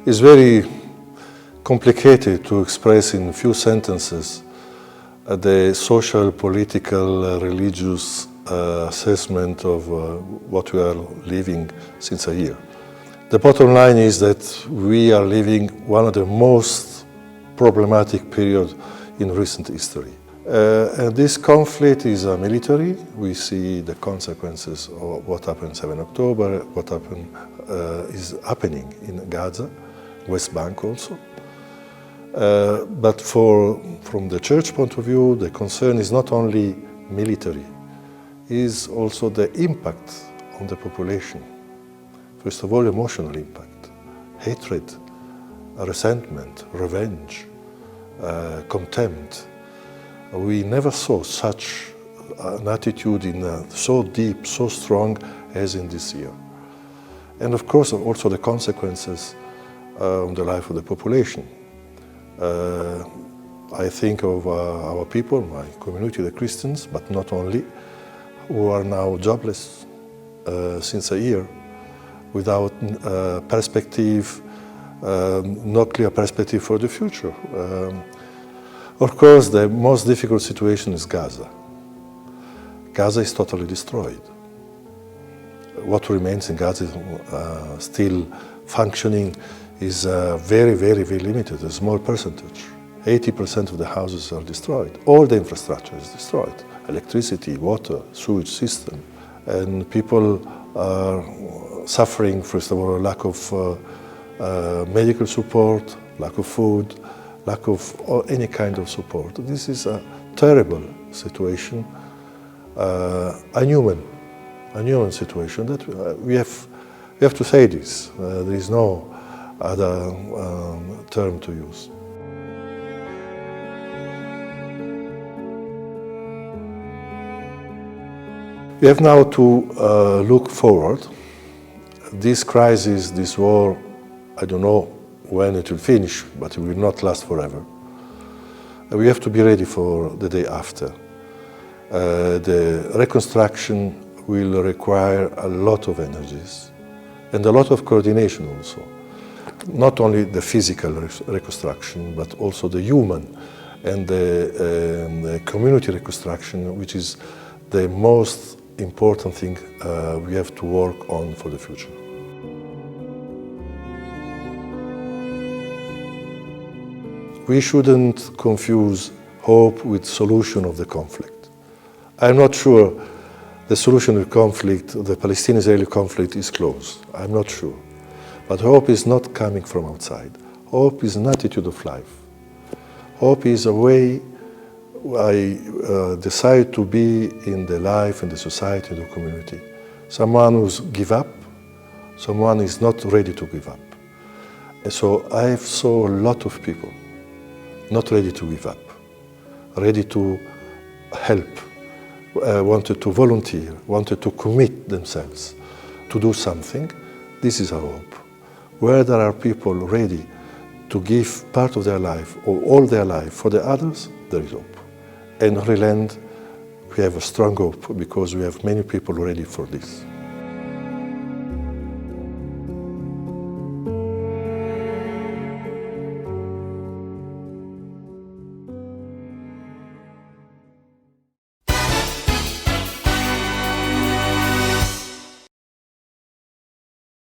It's very complicated to express in a few sentences the social, political, religious assessment of what we are living since a year. The bottom line is that we are living one of the most problematic periods in recent history. And this conflict is military. We see the consequences of what happened 7 October, what is happening in Gaza, West Bank also. But from the church point of view, the concern is not only military, is also the impact on the population. First of all, emotional impact, hatred, resentment, revenge, contempt. We never saw such an attitude so deep, so strong as in this year. And of course, also the consequences on the life of the population. I think of our people, my community, the Christians, but not only, who are now jobless since a year, without perspective, no clear perspective for the future. Of course, the most difficult situation is Gaza. Gaza is totally destroyed. What remains in Gaza is still functioning is very, very, very limited, a small percentage. 80% of the houses are destroyed. All the infrastructure is destroyed. Electricity, water, sewage system. And people are suffering, first of all, a lack of medical support, lack of food, lack of any kind of support. This is a terrible situation, unhuman situation that we have to say this. There is no other term to use. We have now to look forward. This crisis, this war, I don't know when it will finish, but it will not last forever. We have to be ready for the day after. The reconstruction will require a lot of energies and a lot of coordination also. Not only the physical reconstruction, but also the human and the community reconstruction, which is the most important thing we have to work on for the future. We shouldn't confuse hope with solution of the conflict. I'm not sure the solution of the conflict, the Palestinian-Israeli conflict, is close. I'm not sure. But hope is not coming from outside. Hope is an attitude of life. Hope is a way I decide to be in the life, in the society, in the community. Someone who's give up, someone is not ready to give up. And so I saw a lot of people not ready to give up, ready to help, wanted to volunteer, wanted to commit themselves to do something. This is our hope. Where there are people ready to give part of their life or all their life for the others, there is hope. And in Holy Land, we have a strong hope because we have many people ready for this.